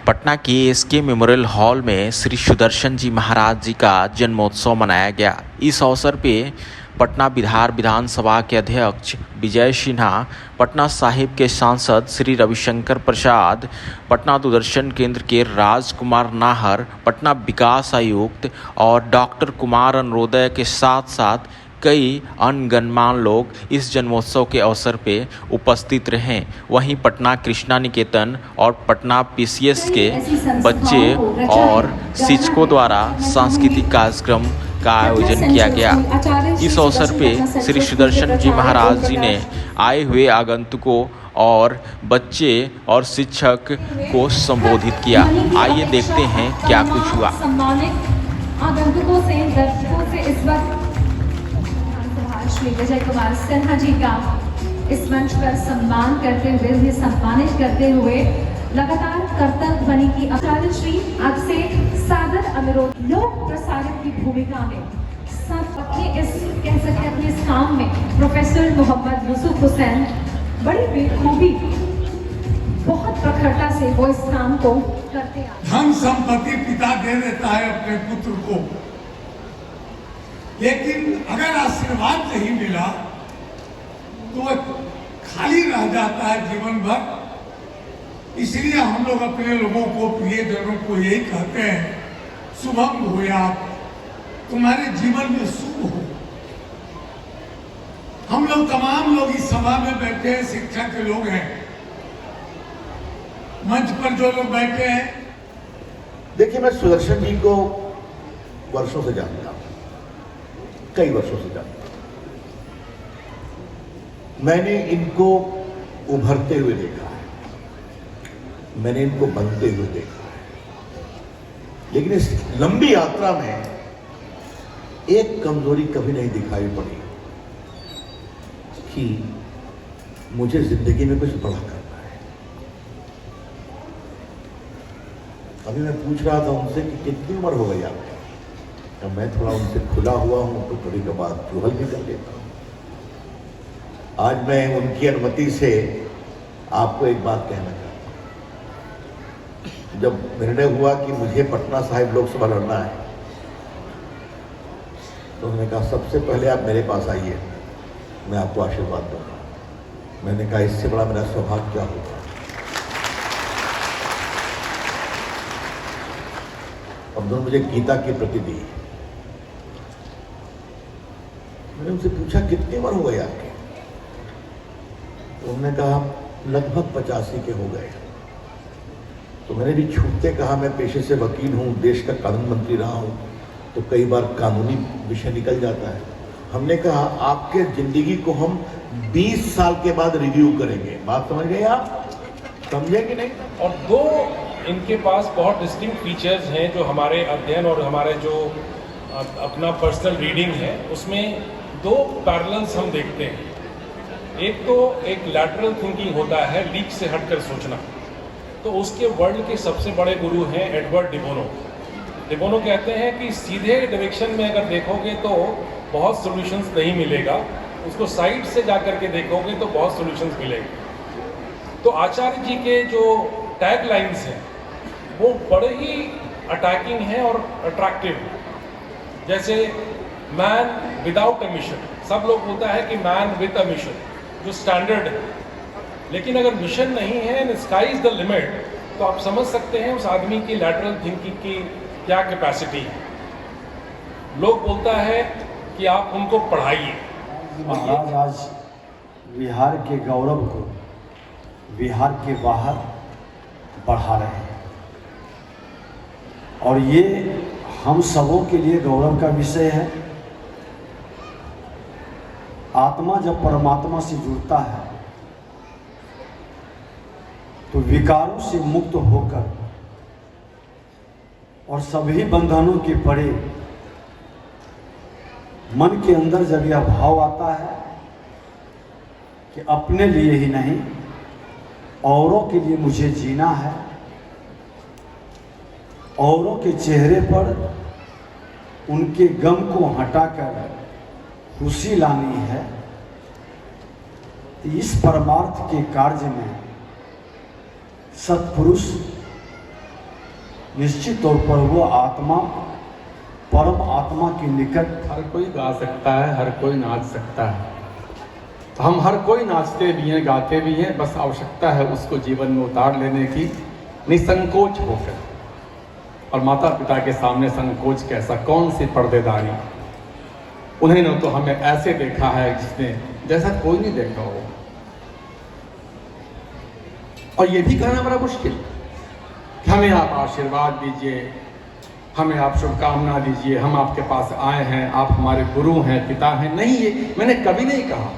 पटना के SK memorial hall में श्री सुदर्शन जी महाराज जी का जन्मोत्सव मनाया गया। इस अवसर पे पटना बिहार विधानसभा के अध्यक्ष विजय सिन्हा, पटना साहिब के सांसद श्री रविशंकर प्रसाद, पटना दूरदर्शन केंद्र के राजकुमार नाहर, पटना विकास आयुक्त और डॉक्टर कुमार अनुरोदय के साथ साथ कई अन्य गणमान्य लोग इस जन्मोत्सव के अवसर पे उपस्थित रहे। वहीं पटना कृष्णा निकेतन और पटना पीसीएस के बच्चे और शिक्षकों द्वारा सांस्कृतिक कार्यक्रम का आयोजन किया गया। इस अवसर पे श्री सुदर्शन जी महाराज जी ने आए हुए आगंतुकों और बच्चे और शिक्षक को संबोधित किया। आइए देखते हैं क्या कुछ हुआ। आगंतुकों से, दर्शकों से इस वक्त श्री विजय कुमार सिन्हा जी का इस मंच पर सम्मान करते हुए, उन्हें सम्मानित करते हुए लगातार कर्तव्य ध्वनि की आचार्य श्री आपसे सादर अनुरोध। लोक प्रसारक की भूमिका में सब अपने इस कह सकते अपने इस काम में प्रोफेसर मोहम्मद यूसुफ हुसैन बड़ी बेखूबी, बहुत प्रखरता से वो इस काम को करते हैं। धन संपत्ति पिता दे देता है अपने पुत्र को, लेकिन अगर आशीर्वाद नहीं मिला तो वह खाली रह जाता है जीवन भर। इसलिए हम लोग अपने लोगों को, प्रियजनों को यही कहते हैं, शुभम भूयात्, तुम्हारे जीवन में शुभ हो। हम लोग तमाम लोग इस सभा में बैठे हैं, शिक्षा के लोग हैं, मंच पर जो लोग बैठे हैं। देखिए, मैं सुदर्शन जी को वर्षों से जानता हूं, कई वर्षों से जानता हूं। मैंने इनको उभरते हुए देखा है, मैंने इनको बनते हुए देखा है, लेकिन इस लंबी यात्रा में एक कमजोरी कभी नहीं दिखाई पड़ी कि मुझे जिंदगी में कुछ बड़ा करना है। अभी मैं पूछ रहा था उनसे कि कितनी उम्र हो गई आपकी, तो मैं थोड़ा उनसे खुला हुआ हूं तो थोड़ी के बाद चुहल भी कर लेता हूं। आज मैं उनकी अनुमति से आपको एक बात कहना चाहता हूं। जब निर्णय हुआ कि मुझे पटना साहिब लोकसभा लड़ना है, तो उन्होंने कहा सबसे पहले आप मेरे पास आइए, मैं आपको आशीर्वाद दूंगा। मैंने कहा इससे बड़ा मेरा सौभाग्य क्या होगा। अब उन्होंने मुझे गीता की प्रति दी। मैंने उनसे पूछा कितनी उम्र हो गई आपकी, तो उन्होंने कहा लगभग 85 के हो गए। तो मैंने भी छूटते कहा मैं पेशे से वकील हूँ, देश का कानून मंत्री रहा हूँ, तो कई बार कानूनी विषय निकल जाता है। हमने कहा आपके जिंदगी को हम 20 साल के बाद रिव्यू करेंगे। बात समझ गए आप, समझे कि नहीं? और दो इनके पास बहुत डिस्टिंक्ट फीचर्स हैं जो हमारे अध्ययन और हमारे जो अपना पर्सनल रीडिंग है उसमें दो पैरेलल्स हम देखते हैं। एक तो एक लैटरल थिंकिंग होता है, लीक से हटकर सोचना। तो उसके वर्ल्ड के सबसे बड़े गुरु हैं Edward de Bono. De Bono कहते हैं कि सीधे डायरेक्शन में अगर देखोगे तो बहुत सॉल्यूशंस नहीं मिलेगा, उसको साइड से जा कर के देखोगे तो बहुत सॉल्यूशंस मिलेंगे। तो आचार्य जी के जो टैग लाइन्स हैं वो बड़े ही अटैकिंग हैं और अट्रैक्टिव। जैसे मैन विदाउट अ मिशन, सब लोग बोलता है कि मैन विद अ मिशन, जो स्टैंडर्ड है। लेकिन अगर मिशन नहीं है and sky is the limit, तो आप समझ सकते हैं उस आदमी की लैटरल थिंकिंग की क्या कैपेसिटी है। लोग बोलता है कि आप उनको पढ़ाइए। महाराज आज बिहार के गौरव को बिहार के बाहर बढ़ा रहे हैं, और ये हम सबों के लिए गौरव का विषय है। आत्मा जब परमात्मा से जुड़ता है तो विकारों से मुक्त होकर और सभी बंधनों के परे मन के अंदर जब यह भाव आता है कि अपने लिए ही नहीं औरों के लिए मुझे जीना है, औरों के चेहरे पर उनके गम को हटाकर खुशी लानी है, तो इस परमार्थ के कार्य में सत्पुरुष निश्चित तौर पर वो आत्मा परम आत्मा के निकट हर कोई गा सकता है, हर कोई नाच सकता है। तो हम हर कोई नाचते भी हैं, गाते भी हैं, बस आवश्यकता है उसको जीवन में उतार लेने की निसंकोच होकर। और माता पिता के सामने संकोच कैसा, कौन सी पर्देदारी। उन्होंने तो हमें ऐसे देखा है जिसने जैसा कोई नहीं देखा हो। और ये भी कहना बड़ा मुश्किल कि हमें आप आशीर्वाद दीजिए, हमें आप शुभकामना दीजिए, हम आपके पास आए हैं, आप हमारे गुरु हैं, पिता हैं। नहीं, ये मैंने कभी नहीं कहा,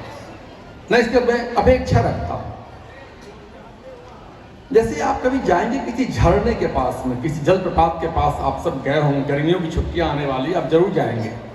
न इसके मैं अपेक्षा रखता हूं। जैसे आप कभी जाएंगे किसी झरने के पास में, किसी जलप्रपात के पास आप सब गए होंगे, गर्मियों की छुट्टियां आने वाली, आप जरूर जाएंगे।